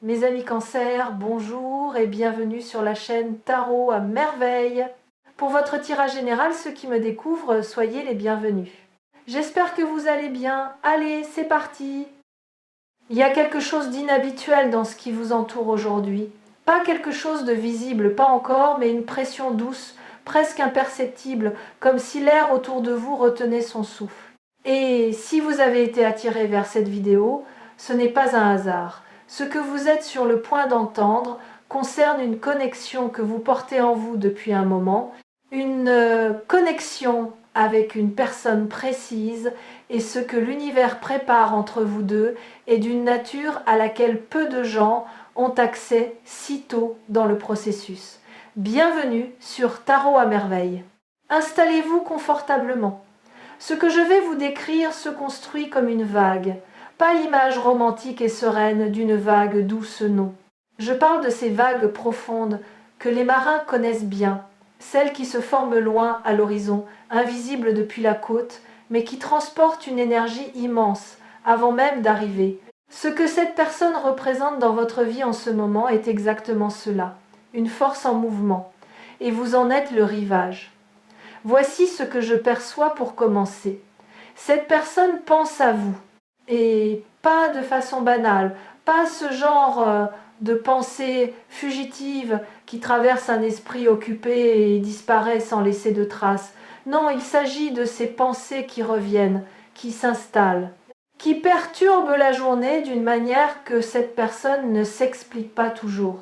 Mes amis Cancer, bonjour et bienvenue sur la chaîne Tarot à merveille. Pour votre tirage général, ceux qui me découvrent, soyez les bienvenus. J'espère que vous allez bien. Allez, c'est parti. Il y a quelque chose d'inhabituel dans ce qui vous entoure aujourd'hui. Pas quelque chose de visible, pas encore, mais une pression douce, presque imperceptible, comme si l'air autour de vous retenait son souffle. Et si vous avez été attiré vers cette vidéo, ce n'est pas un hasard. Ce que vous êtes sur le point d'entendre concerne une connexion que vous portez en vous depuis un moment, une connexion avec une personne précise, et ce que l'univers prépare entre vous deux est d'une nature à laquelle peu de gens ont accès si tôt dans le processus. Bienvenue sur Tarot à merveille. Installez-vous confortablement. Ce que je vais vous décrire se construit comme une vague, pas l'image romantique et sereine d'une vague douce, non. Je parle de ces vagues profondes que les marins connaissent bien, celles qui se forment loin à l'horizon, invisibles depuis la côte, mais qui transportent une énergie immense avant même d'arriver. Ce que cette personne représente dans votre vie en ce moment est exactement cela, une force en mouvement, et vous en êtes le rivage. Voici ce que je perçois pour commencer. Cette personne pense à vous, et pas de façon banale, pas ce genre de pensée fugitive qui traverse un esprit occupé et disparaît sans laisser de traces. Non, il s'agit de ces pensées qui reviennent, qui s'installent, qui perturbent la journée d'une manière que cette personne ne s'explique pas toujours.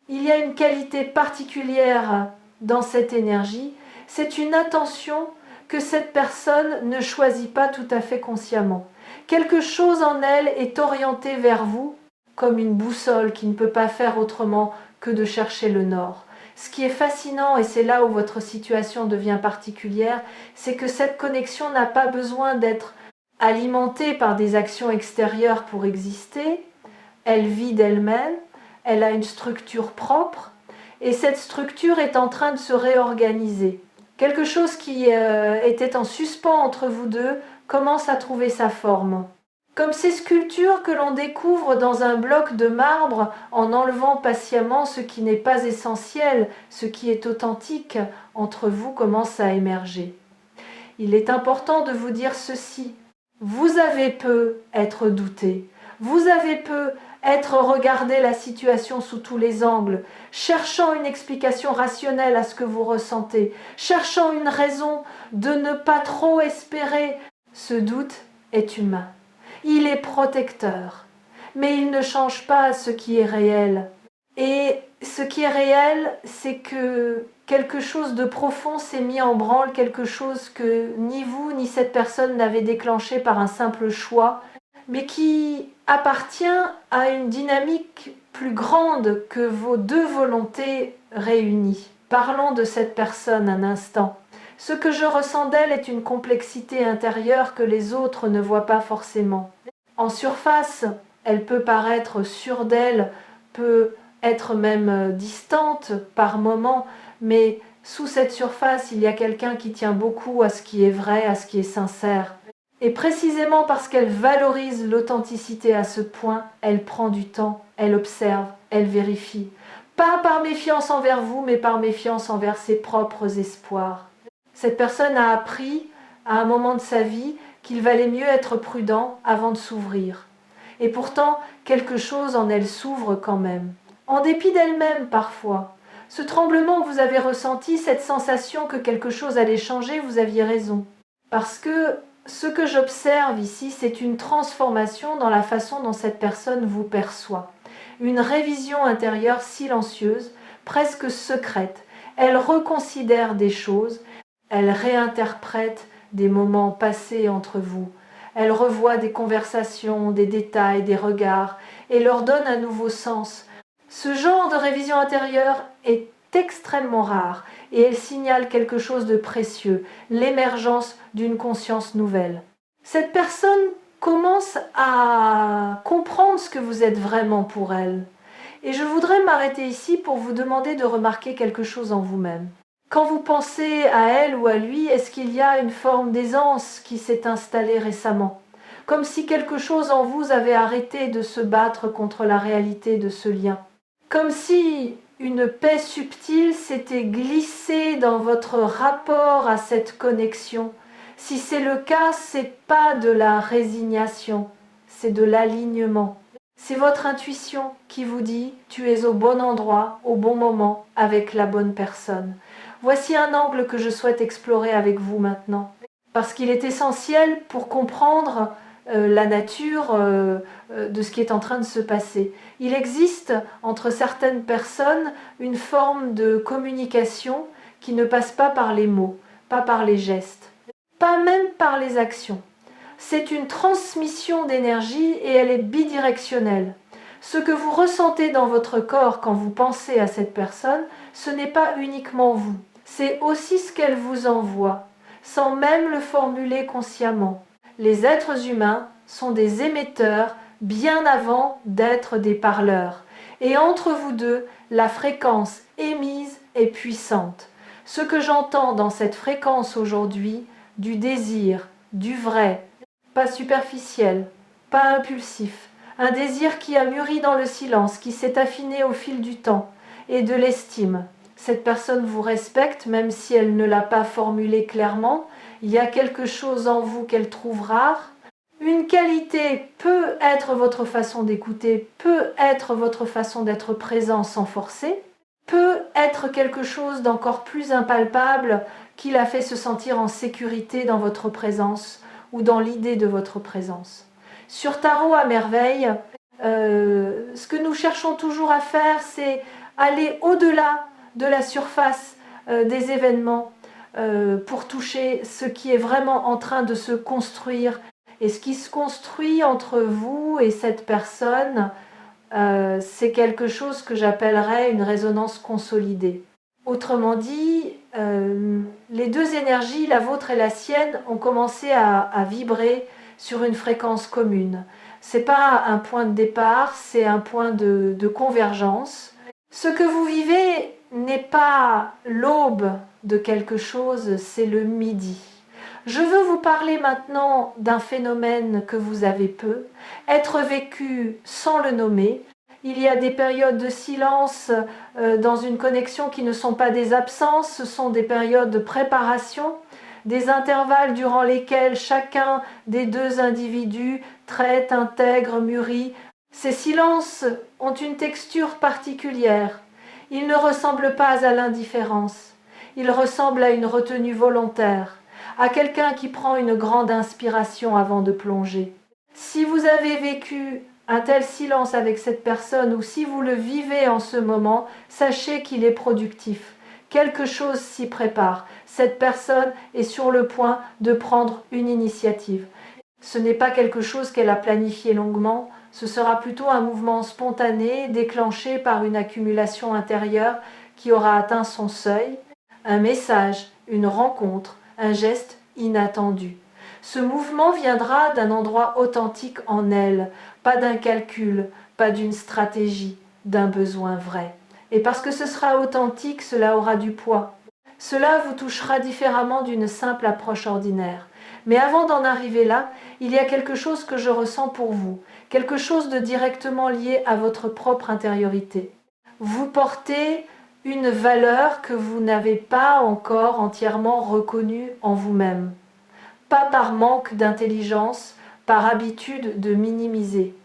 Il y a une qualité particulière dans cette énergie, c'est une attention que cette personne ne choisit pas tout à fait consciemment. Quelque chose en elle est orienté vers vous, comme une boussole qui ne peut pas faire autrement que de chercher le nord. Ce qui est fascinant, et c'est là où votre situation devient particulière, c'est que cette connexion n'a pas besoin d'être alimentée par des actions extérieures pour exister. Elle vit d'elle-même, elle a une structure propre, et cette structure est en train de se réorganiser. Quelque chose qui était en suspens entre vous deux commence à trouver sa forme. Comme ces sculptures que l'on découvre dans un bloc de marbre en enlevant patiemment ce qui n'est pas essentiel, ce qui est authentique, entre vous commence à émerger. Il est important de vous dire ceci. Vous avez peu être douté. Vous avez peu être regardé la situation sous tous les angles, cherchant une explication rationnelle à ce que vous ressentez, cherchant une raison de ne pas trop espérer. Ce doute est humain. Il est protecteur, mais il ne change pas ce qui est réel. Et ce qui est réel, c'est que quelque chose de profond s'est mis en branle, quelque chose que ni vous ni cette personne n'avez déclenché par un simple choix, mais qui appartient à une dynamique plus grande que vos deux volontés réunies. Parlons de cette personne un instant. Ce que je ressens d'elle est une complexité intérieure que les autres ne voient pas forcément. En surface, elle peut paraître sûre d'elle, peut être même distante par moments, mais sous cette surface, il y a quelqu'un qui tient beaucoup à ce qui est vrai, à ce qui est sincère. Et précisément parce qu'elle valorise l'authenticité à ce point, elle prend du temps, elle observe, elle vérifie. Pas par méfiance envers vous, mais par méfiance envers ses propres espoirs. Cette personne a appris, à un moment de sa vie, qu'il valait mieux être prudent avant de s'ouvrir. Et pourtant, quelque chose en elle s'ouvre quand même. En dépit d'elle-même parfois. Ce tremblement que vous avez ressenti, cette sensation que quelque chose allait changer, vous aviez raison. Parce que ce que j'observe ici, c'est une transformation dans la façon dont cette personne vous perçoit. Une révision intérieure silencieuse, presque secrète. Elle reconsidère des choses, elle réinterprète des moments passés entre vous. Elle revoit des conversations, des détails, des regards, et leur donne un nouveau sens. Ce genre de révision intérieure est extrêmement rare, et elle signale quelque chose de précieux, l'émergence d'une conscience nouvelle. Cette personne commence à comprendre ce que vous êtes vraiment pour elle. Et je voudrais m'arrêter ici pour vous demander de remarquer quelque chose en vous-même. Quand vous pensez à elle ou à lui, est-ce qu'il y a une forme d'aisance qui s'est installée récemment? comme si quelque chose en vous avait arrêté de se battre contre la réalité de ce lien. Comme si une paix subtile s'était glissée dans votre rapport à cette connexion. Si c'est le cas, c'est pas de la résignation, c'est de l'alignement. C'est votre intuition qui vous dit « tu es au bon endroit, au bon moment, avec la bonne personne ». Voici un angle que je souhaite explorer avec vous maintenant, parce qu'il est essentiel pour comprendre la nature de ce qui est en train de se passer. Il existe entre certaines personnes une forme de communication qui ne passe pas par les mots, pas par les gestes, pas même par les actions. C'est une transmission d'énergie et elle est bidirectionnelle. Ce que vous ressentez dans votre corps quand vous pensez à cette personne, ce n'est pas uniquement vous. C'est aussi ce qu'elle vous envoie, sans même le formuler consciemment. Les êtres humains sont des émetteurs bien avant d'être des parleurs. Et entre vous deux, la fréquence émise est puissante. Ce que j'entends dans cette fréquence aujourd'hui, du désir, du vrai, pas superficiel, pas impulsif, un désir qui a mûri dans le silence, qui s'est affiné au fil du temps, et de l'estime. Cette personne vous respecte, même si elle ne l'a pas formulé clairement. Il y a quelque chose en vous qu'elle trouve rare. Une qualité peut être votre façon d'écouter, peut être votre façon d'être présent sans forcer, peut être quelque chose d'encore plus impalpable qui la fait se sentir en sécurité dans votre présence ou dans l'idée de votre présence. Sur Tarot à merveille, ce que nous cherchons toujours à faire, c'est aller au-delà de la surface des événements pour toucher ce qui est vraiment en train de se construire. Et ce qui se construit entre vous et cette personne, c'est quelque chose que j'appellerais une résonance consolidée. Autrement dit, les deux énergies, la vôtre et la sienne, ont commencé à vibrer sur une fréquence commune. C'est pas un point de départ, c'est un point de convergence. Ce que vous vivez n'est pas l'aube de quelque chose, c'est le midi. Je veux vous parler maintenant d'un phénomène que vous avez peu, être vécu sans le nommer. Il y a des périodes de silence dans une connexion qui ne sont pas des absences, ce sont des périodes de préparation, des intervalles durant lesquels chacun des deux individus traite, intègre, mûrit. Ces silences ont une texture particulière. Ils ne ressemblent pas à l'indifférence. Ils ressemblent à une retenue volontaire, à quelqu'un qui prend une grande inspiration avant de plonger. Si vous avez vécu un tel silence avec cette personne ou si vous le vivez en ce moment, sachez qu'il est productif. Quelque chose s'y prépare. Cette personne est sur le point de prendre une initiative. Ce n'est pas quelque chose qu'elle a planifié longuement, ce sera plutôt un mouvement spontané déclenché par une accumulation intérieure qui aura atteint son seuil, un message, une rencontre, un geste inattendu. Ce mouvement viendra d'un endroit authentique en elle, pas d'un calcul, pas d'une stratégie, d'un besoin vrai. Et parce que ce sera authentique, cela aura du poids. Cela vous touchera différemment d'une simple approche ordinaire. Mais avant d'en arriver là, il y a quelque chose que je ressens pour vous, quelque chose de directement lié à votre propre intériorité. Vous portez une valeur que vous n'avez pas encore entièrement reconnue en vous-même. Pas par manque d'intelligence, par habitude de minimiser.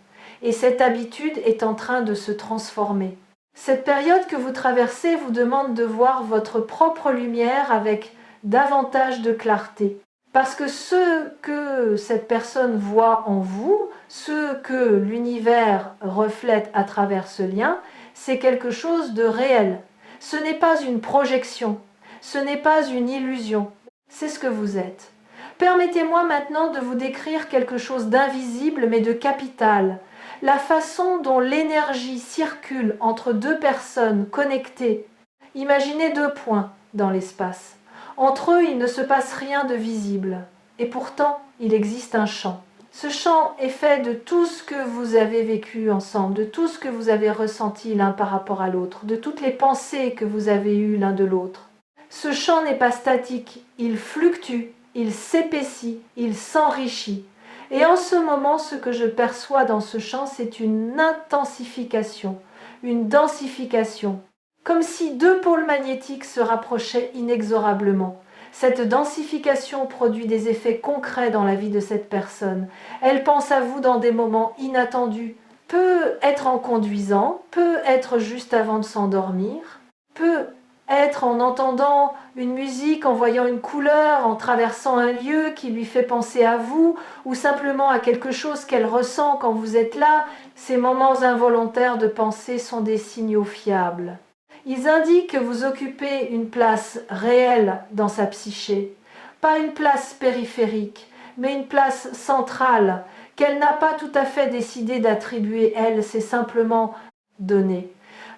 Et cette habitude est en train de se transformer. Cette période que vous traversez vous demande de voir votre propre lumière avec davantage de clarté. Parce que ce que cette personne voit en vous, ce que l'univers reflète à travers ce lien, c'est quelque chose de réel. Ce n'est pas une projection, ce n'est pas une illusion, c'est ce que vous êtes. Permettez-moi maintenant de vous décrire quelque chose d'invisible mais de capital. La façon dont l'énergie circule entre deux personnes connectées. Imaginez deux points dans l'espace. Entre eux, il ne se passe rien de visible. Et pourtant, il existe un champ. Ce champ est fait de tout ce que vous avez vécu ensemble, de tout ce que vous avez ressenti l'un par rapport à l'autre, de toutes les pensées que vous avez eues l'un de l'autre. Ce champ n'est pas statique, il fluctue, il s'épaissit, il s'enrichit. Et en ce moment, ce que je perçois dans ce chant, c'est une intensification, une densification, comme si deux pôles magnétiques se rapprochaient inexorablement. Cette densification produit des effets concrets dans la vie de cette personne. Elle pense à vous dans des moments inattendus, peut être en conduisant, peut être juste avant de s'endormir, peut être en entendant une musique, en voyant une couleur, en traversant un lieu qui lui fait penser à vous, ou simplement à quelque chose qu'elle ressent quand vous êtes là. Ces moments involontaires de pensée sont des signaux fiables. Ils indiquent que vous occupez une place réelle dans sa psyché, pas une place périphérique, mais une place centrale, qu'elle n'a pas tout à fait décidé d'attribuer, elle, c'est simplement donné.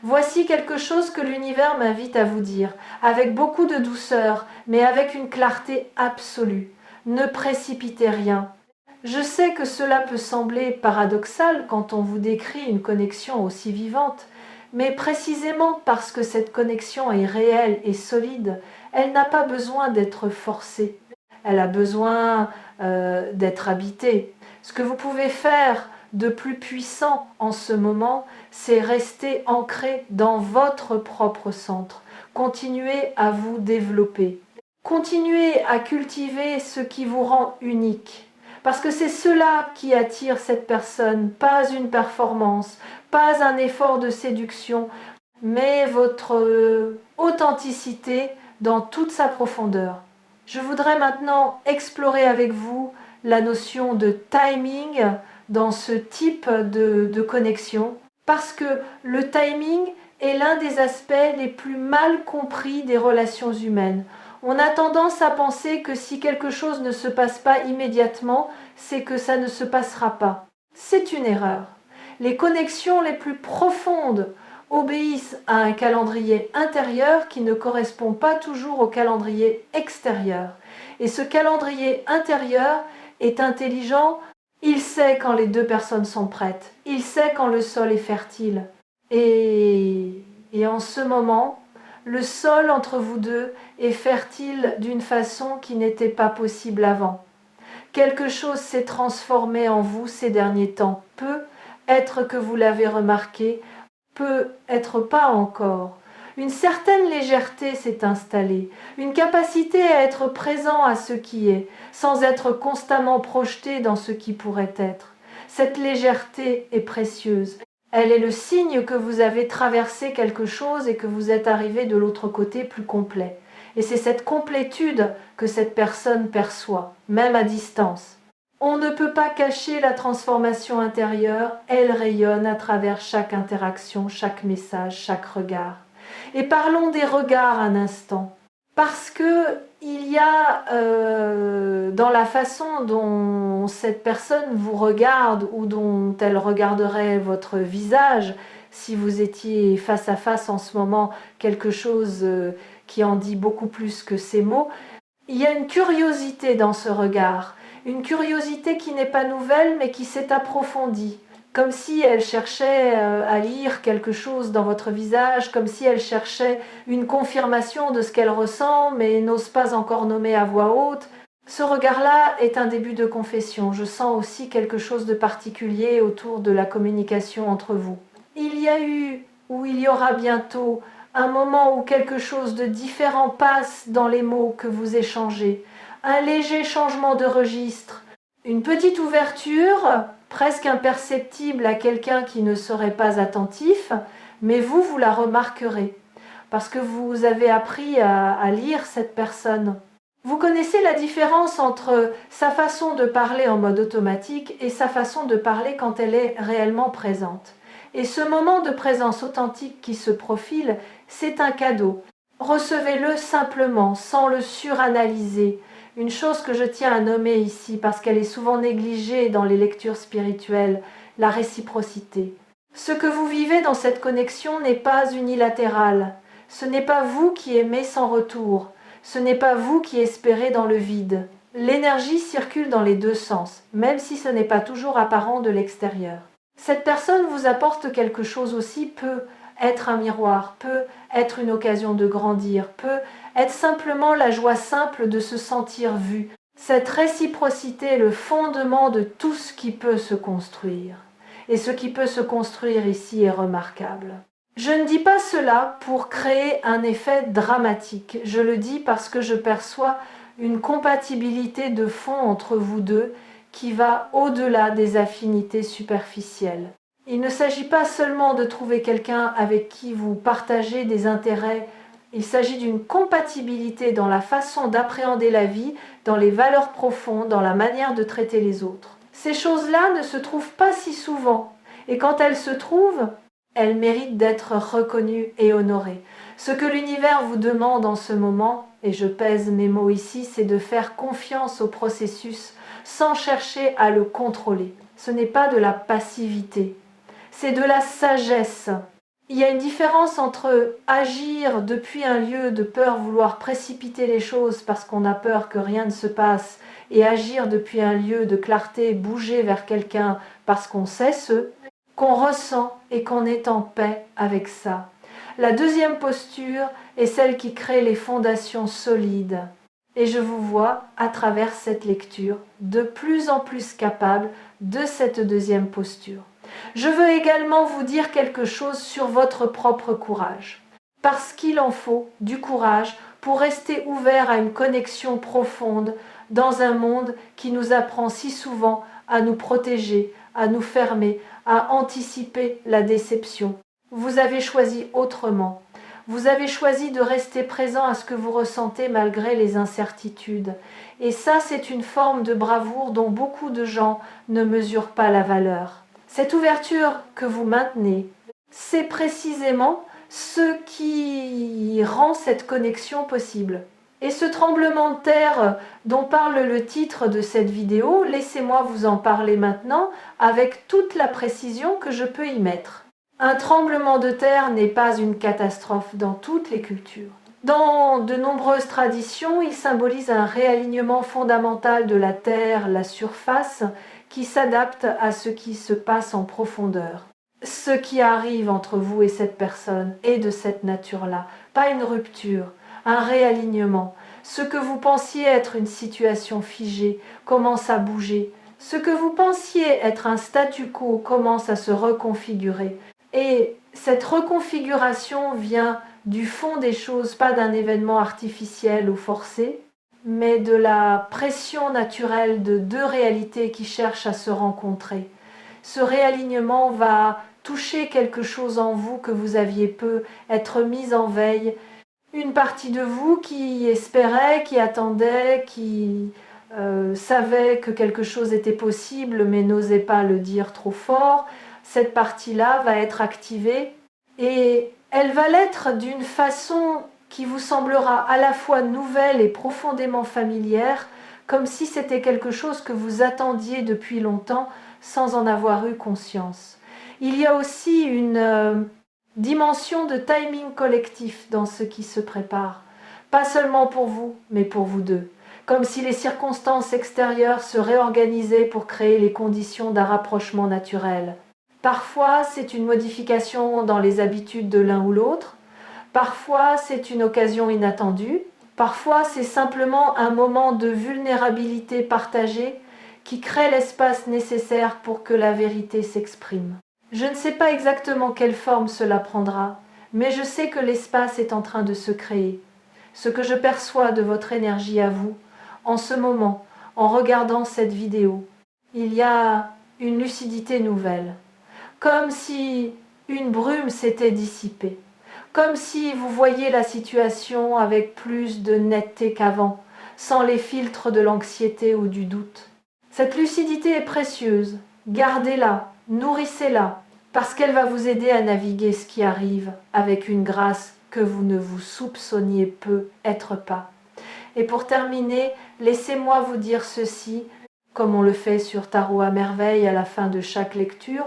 Voici quelque chose que l'univers m'invite à vous dire, avec beaucoup de douceur, mais avec une clarté absolue. Ne précipitez rien. Je sais que cela peut sembler paradoxal quand on vous décrit une connexion aussi vivante, mais précisément parce que cette connexion est réelle et solide, elle n'a pas besoin d'être forcée. Elle a besoin d'être habitée. Ce que vous pouvez faire de plus puissant en ce moment, c'est rester ancré dans votre propre centre. Continuez à vous développer. Continuez à cultiver ce qui vous rend unique. Parce que c'est cela qui attire cette personne, pas une performance, pas un effort de séduction, mais votre authenticité dans toute sa profondeur. Je voudrais maintenant explorer avec vous la notion de timing dans ce type de connexion, parce que le timing est l'un des aspects les plus mal compris des relations humaines. On a tendance à penser que si quelque chose ne se passe pas immédiatement, c'est que ça ne se passera pas. C'est une erreur. Les connexions les plus profondes obéissent à un calendrier intérieur qui ne correspond pas toujours au calendrier extérieur. Et ce calendrier intérieur est intelligent, il sait quand les deux personnes sont prêtes, il sait quand le sol est fertile. Et en ce moment, le sol entre vous deux est fertile d'une façon qui n'était pas possible avant. Quelque chose s'est transformé en vous ces derniers temps. Peut être que vous l'avez remarqué, peut être pas encore. Une certaine légèreté s'est installée, une capacité à être présent à ce qui est, sans être constamment projeté dans ce qui pourrait être. Cette légèreté est précieuse. Elle est le signe que vous avez traversé quelque chose et que vous êtes arrivé de l'autre côté plus complet. Et c'est cette complétude que cette personne perçoit, même à distance. On ne peut pas cacher la transformation intérieure, elle rayonne à travers chaque interaction, chaque message, chaque regard. Et parlons des regards un instant, parce que il y a dans la façon dont cette personne vous regarde ou dont elle regarderait votre visage, si vous étiez face à face en ce moment, quelque chose qui en dit beaucoup plus que ces mots, il y a une curiosité dans ce regard, une curiosité qui n'est pas nouvelle mais qui s'est approfondie, comme si elle cherchait à lire quelque chose dans votre visage, comme si elle cherchait une confirmation de ce qu'elle ressent mais n'ose pas encore nommer à voix haute. Ce regard-là est un début de confession. Je sens aussi quelque chose de particulier autour de la communication entre vous. Il y a eu, ou il y aura bientôt, un moment où quelque chose de différent passe dans les mots que vous échangez, un léger changement de registre, une petite ouverture, presque imperceptible à quelqu'un qui ne serait pas attentif, mais vous la remarquerez, parce que vous avez appris à lire cette personne. Vous connaissez la différence entre sa façon de parler en mode automatique et sa façon de parler quand elle est réellement présente. Et ce moment de présence authentique qui se profile, c'est un cadeau. Recevez-le simplement, sans le suranalyser. Une chose que je tiens à nommer ici, parce qu'elle est souvent négligée dans les lectures spirituelles, la réciprocité. Ce que vous vivez dans cette connexion n'est pas unilatéral. Ce n'est pas vous qui aimez sans retour. Ce n'est pas vous qui espérez dans le vide. L'énergie circule dans les deux sens, même si ce n'est pas toujours apparent de l'extérieur. Cette personne vous apporte quelque chose aussi, peut être un miroir, peut être une occasion de grandir, peut être simplement la joie simple de se sentir vu, Cette réciprocité est le fondement de tout ce qui peut se construire. Et ce qui peut se construire ici est remarquable. Je ne dis pas cela pour créer un effet dramatique. Je le dis parce que je perçois une compatibilité de fond entre vous deux qui va au-delà des affinités superficielles. Il ne s'agit pas seulement de trouver quelqu'un avec qui vous partagez des intérêts, il s'agit d'une compatibilité dans la façon d'appréhender la vie, dans les valeurs profondes, dans la manière de traiter les autres. Ces choses-là ne se trouvent pas si souvent, et quand elles se trouvent, elles méritent d'être reconnues et honorées. Ce que l'univers vous demande en ce moment, et je pèse mes mots ici, c'est de faire confiance au processus sans chercher à le contrôler. Ce n'est pas de la passivité, c'est de la sagesse. Il y a une différence entre agir depuis un lieu de peur, vouloir précipiter les choses parce qu'on a peur que rien ne se passe, et agir depuis un lieu de clarté, bouger vers quelqu'un parce qu'on sait ce qu'on ressent et qu'on est en paix avec ça. La deuxième posture est celle qui crée les fondations solides. Et je vous vois, à travers cette lecture, de plus en plus capable de cette deuxième posture. Je veux également vous dire quelque chose sur votre propre courage. Parce qu'il en faut du courage pour rester ouvert à une connexion profonde dans un monde qui nous apprend si souvent à nous protéger, à nous fermer, à anticiper la déception. Vous avez choisi autrement. Vous avez choisi de rester présent à ce que vous ressentez malgré les incertitudes. Et ça, c'est une forme de bravoure dont beaucoup de gens ne mesurent pas la valeur. Cette ouverture que vous maintenez, c'est précisément ce qui rend cette connexion possible. Et ce tremblement de terre dont parle le titre de cette vidéo, laissez-moi vous en parler maintenant avec toute la précision que je peux y mettre. Un tremblement de terre n'est pas une catastrophe dans toutes les cultures. Dans de nombreuses traditions, il symbolise un réalignement fondamental de la terre, la surface, qui s'adapte à ce qui se passe en profondeur. Ce qui arrive entre vous et cette personne est de cette nature-là, pas une rupture, un réalignement. Ce que vous pensiez être une situation figée commence à bouger. Ce que vous pensiez être un statu quo commence à se reconfigurer. Et cette reconfiguration vient du fond des choses, pas d'un événement artificiel ou forcé, mais de la pression naturelle de deux réalités qui cherchent à se rencontrer. Ce réalignement va toucher quelque chose en vous que vous aviez peu, être mis en veille. Une partie de vous qui espérait, qui attendait, qui savait que quelque chose était possible mais n'osait pas le dire trop fort, cette partie-là va être activée et elle va l'être d'une façon qui vous semblera à la fois nouvelle et profondément familière, comme si c'était quelque chose que vous attendiez depuis longtemps sans en avoir eu conscience. Il y a aussi une dimension de timing collectif dans ce qui se prépare, pas seulement pour vous, mais pour vous deux, comme si les circonstances extérieures se réorganisaient pour créer les conditions d'un rapprochement naturel. Parfois, c'est une modification dans les habitudes de l'un ou l'autre. Parfois, c'est une occasion inattendue. Parfois, c'est simplement un moment de vulnérabilité partagée qui crée l'espace nécessaire pour que la vérité s'exprime. Je ne sais pas exactement quelle forme cela prendra, mais je sais que l'espace est en train de se créer. Ce que je perçois de votre énergie à vous, en ce moment, en regardant cette vidéo, il y a une lucidité nouvelle. Comme si une brume s'était dissipée, comme si vous voyiez la situation avec plus de netteté qu'avant, sans les filtres de l'anxiété ou du doute. Cette lucidité est précieuse, gardez-la, nourrissez-la, parce qu'elle va vous aider à naviguer ce qui arrive avec une grâce que vous ne vous soupçonniez peu être pas. Et pour terminer, laissez-moi vous dire ceci, comme on le fait sur Tarot à merveille à la fin de chaque lecture.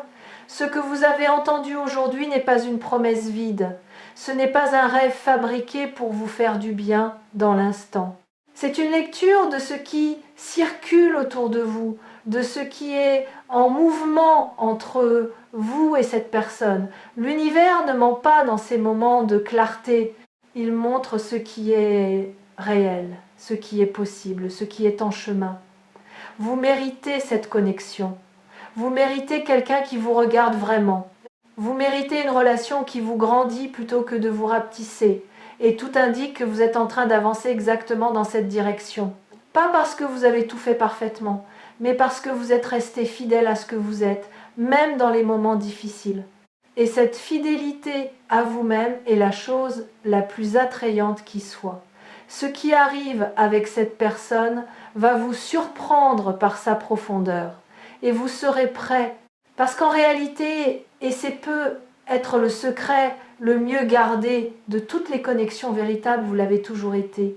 Ce que vous avez entendu aujourd'hui n'est pas une promesse vide. Ce n'est pas un rêve fabriqué pour vous faire du bien dans l'instant. C'est une lecture de ce qui circule autour de vous, de ce qui est en mouvement entre vous et cette personne. L'univers ne ment pas dans ces moments de clarté. Il montre ce qui est réel, ce qui est possible, ce qui est en chemin. Vous méritez cette connexion. Vous méritez quelqu'un qui vous regarde vraiment. Vous méritez une relation qui vous grandit plutôt que de vous rapetisser. Et tout indique que vous êtes en train d'avancer exactement dans cette direction. Pas parce que vous avez tout fait parfaitement, mais parce que vous êtes resté fidèle à ce que vous êtes, même dans les moments difficiles. Et cette fidélité à vous-même est la chose la plus attrayante qui soit. Ce qui arrive avec cette personne va vous surprendre par sa profondeur. Et vous serez prêt. Parce qu'en réalité, et c'est peut être le secret le mieux gardé de toutes les connexions véritables, vous l'avez toujours été.